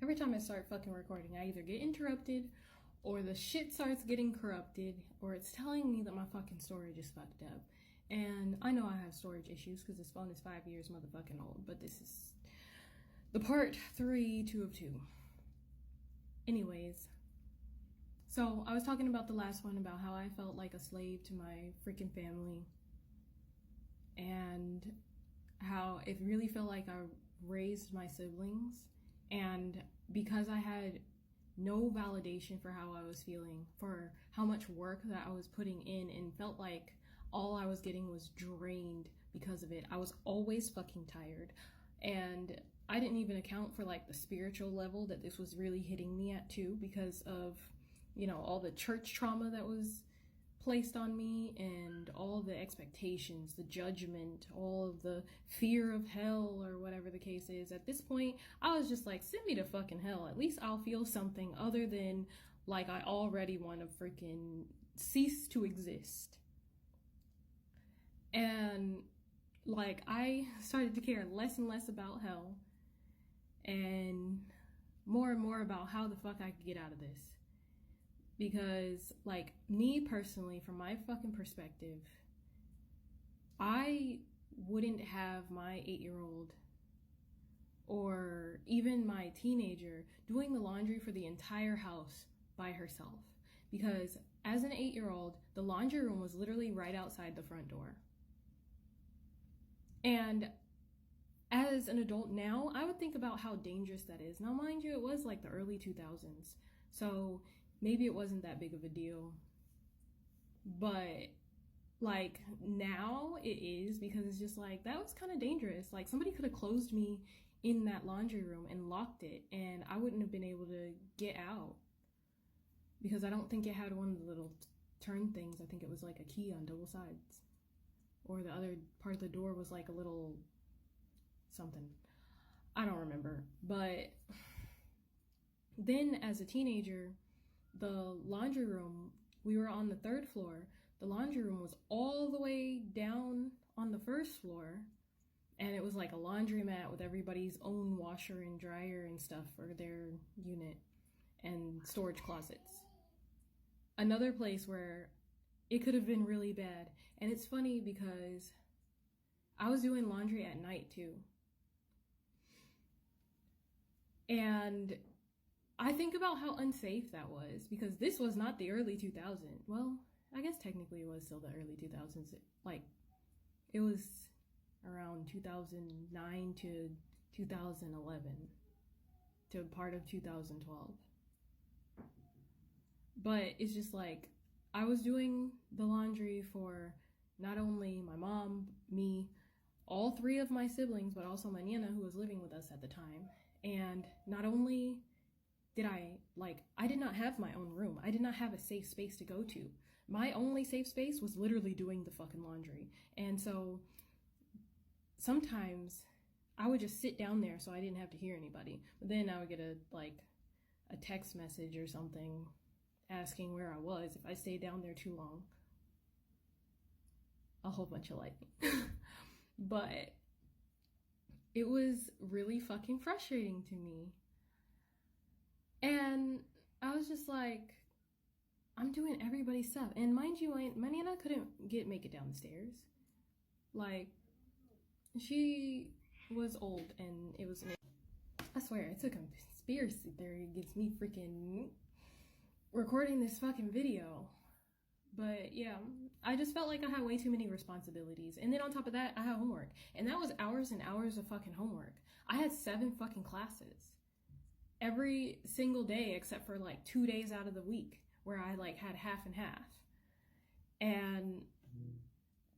Every time I start fucking recording, I either get interrupted, or the shit starts getting corrupted, or it's telling me that my fucking storage is fucked up. And I know I have storage issues because this phone is 5 years motherfucking old, but this is the part 3, 2 of 2. Anyways, so I was talking about the last one about how I felt like a slave to my freaking family, and how it really felt like I raised my siblings, and because I had no validation for how I was feeling, for how much work that I was putting in, and felt like all I was getting was drained because of it. I was always fucking tired, and I didn't even account for like the spiritual level that this was really hitting me at too, because of, you know, all the church trauma that was placed on me, and all the expectations, the judgment, all of the fear of hell, or whatever the case is. At this point, I was just like, send me to fucking hell. At least I'll feel something other than like I already want to freaking cease to exist. And like I started to care less and less about hell, and more about how the fuck I could get out of this. Because, like, me personally, from my fucking perspective, I wouldn't have my 8-year-old or even my teenager doing the laundry for the entire house by herself. Because as an 8-year-old, the laundry room was literally right outside the front door. And as an adult now, I would think about how dangerous that is. Now, mind you, it was like the early 2000s. So maybe it wasn't that big of a deal, but like now it is, because it's just like, that was kind of dangerous. Like somebody could have closed me in that laundry room and locked it, and I wouldn't have been able to get out, because I don't think it had one of the little turn things. I think it was like a key on double sides, or the other part of the door was like a little something. I don't remember. But then as a teenager, the laundry room, we were on the 3rd floor. The laundry room was all the way down on the 1st floor, and it was like a laundromat with everybody's own washer and dryer and stuff for their unit, and storage closets. Another place where it could have been really bad. And it's funny because I was doing laundry at night too. And I think about how unsafe that was, because this was not the early 2000s. Well, I guess technically it was still the early 2000s. Like, it was around 2009 to 2011 to part of 2012. But it's just like, I was doing the laundry for not only my mom, me, all 3 of my siblings, but also my Nana, who was living with us at the time. And not only did I did not have my own room. I did not have a safe space to go to. My only safe space was literally doing the fucking laundry. And so sometimes I would just sit down there so I didn't have to hear anybody. But then I would get a text message or something asking where I was if I stayed down there too long. A whole bunch of lightning. But it was really fucking frustrating to me. And I was just like, I'm doing everybody's stuff. And mind you, my Nana couldn't make it down the stairs. Like, she was old, and it was, I swear, it's a conspiracy theory against me freaking recording this fucking video. But yeah, I just felt like I had way too many responsibilities. And then on top of that, I had homework. And that was hours and hours of fucking homework. I had 7 fucking classes every single day, except for like 2 days out of the week where I like had half and half. And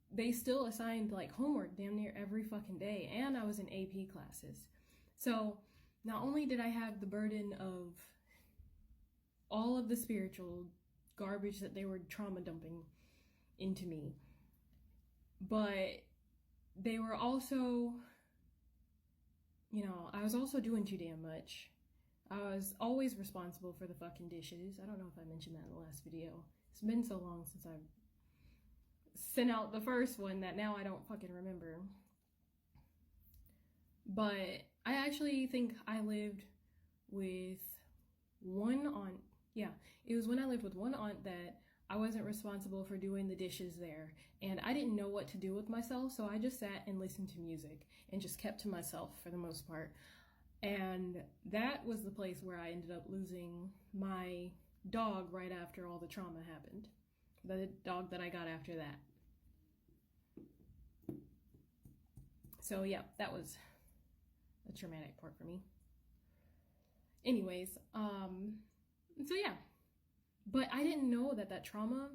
they still assigned like homework damn near every fucking day. And I was in AP classes. So not only did I have the burden of all of the spiritual garbage that they were trauma dumping into me, but they were also, you know, I was also doing too damn much. I was always responsible for the fucking dishes. I don't know if I mentioned that in the last video. It's been so long since I've sent out the first one that now I don't fucking remember. But I actually think I lived with one aunt. Yeah, it was when I lived with one aunt that I wasn't responsible for doing the dishes there, and I didn't know what to do with myself, so I just sat and listened to music and just kept to myself for the most part. And that was the place where I ended up losing my dog right after all the trauma happened. The dog that I got after that. So yeah, that was a traumatic part for me. Anyways, so yeah. But I didn't know that that trauma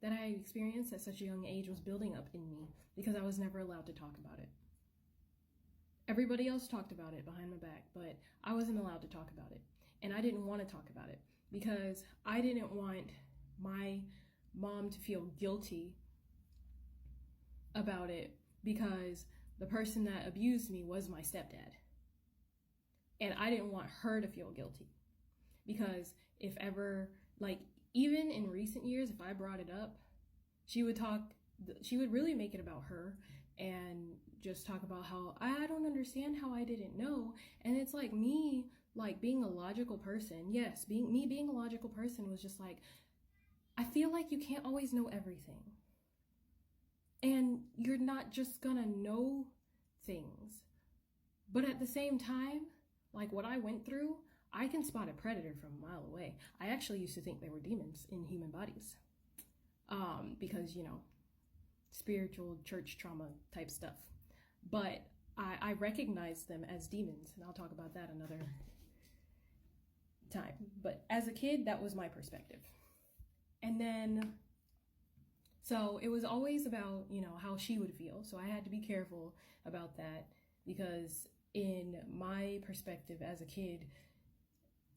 that I experienced at such a young age was building up in me because I was never allowed to talk about it. Everybody else talked about it behind my back, but I wasn't allowed to talk about it. And I didn't want to talk about it because I didn't want my mom to feel guilty about it because the person that abused me was my stepdad. And I didn't want her to feel guilty because if ever, like, even in recent years, if I brought it up, she would really make it about her and just talk about how I don't understand how I didn't know. And it's like me, like, being a logical person. Yes, being a logical person was just like, I feel like you can't always know everything. And you're not just gonna know things. But at the same time, like what I went through, I can spot a predator from a mile away. I actually used to think they were demons in human bodies. Because, you know, spiritual church trauma type stuff. But I recognized them as demons, and I'll talk about that another time. But as a kid, that was my perspective. And then, so it was always about, you know, how she would feel. So I had to be careful about that because in my perspective as a kid,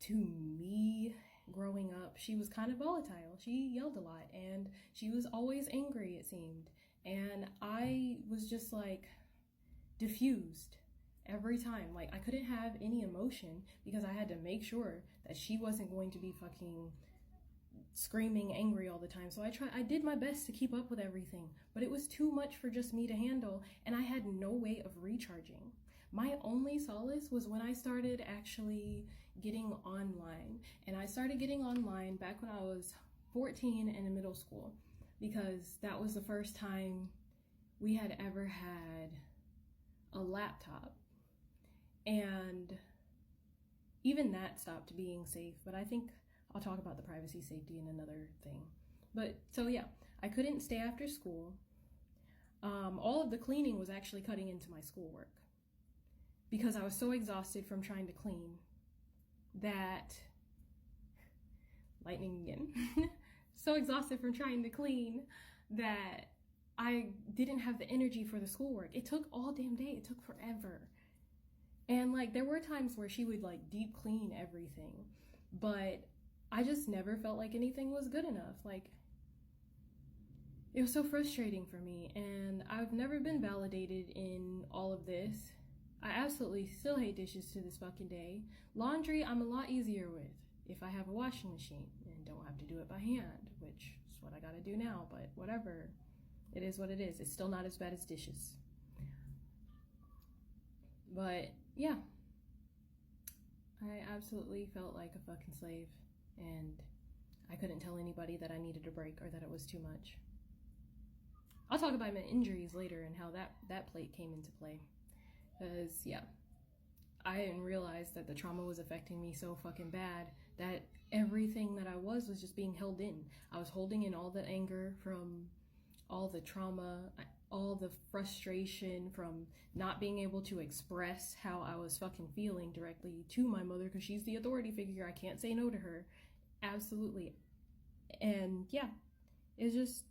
to me growing up, she was kind of volatile. She yelled a lot and she was always angry, it seemed. And I was just like diffused every time. Like I couldn't have any emotion because I had to make sure that she wasn't going to be fucking screaming angry all the time. So I did my best to keep up with everything, but it was too much for just me to handle, and I had no way of recharging. My only solace was when I started actually getting online, and I started getting online back when I was 14 and in middle school, because that was the first time we had ever had a laptop, and even that stopped being safe. But I think I'll talk about the privacy safety in another thing. But so yeah, I couldn't stay after school. All of the cleaning was actually cutting into my schoolwork because I was so exhausted from trying to clean that, lightning again, so exhausted from trying to clean that I didn't have the energy for the schoolwork. It took all damn day. It took forever. And like there were times where she would like deep clean everything, but I just never felt like anything was good enough. Like, it was so frustrating for me, and I've never been validated in all of this. I absolutely still hate dishes to this fucking day. Laundry, I'm a lot easier with if I have a washing machine and don't have to do it by hand, which is what I gotta do now, but whatever. It is what it is. It's still not as bad as dishes. But, yeah. I absolutely felt like a fucking slave. And I couldn't tell anybody that I needed a break or that it was too much. I'll talk about my injuries later and how that plate came into play. Because, yeah, I didn't realize that the trauma was affecting me so fucking bad that everything that I was just being held in. I was holding in all the anger from all the trauma, all the frustration from not being able to express how I was fucking feeling directly to my mother because she's the authority figure. I can't say no to her. Absolutely. And yeah, it's just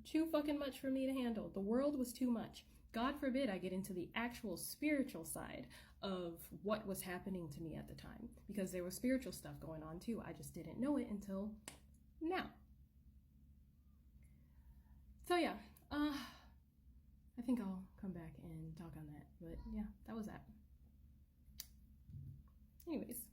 too fucking much for me to handle. The world was too much. God forbid I get into the actual spiritual side of what was happening to me at the time, because there was spiritual stuff going on too. I just didn't know it until now. So yeah, I think I'll come back and talk on that. But yeah, that was that. Anyways.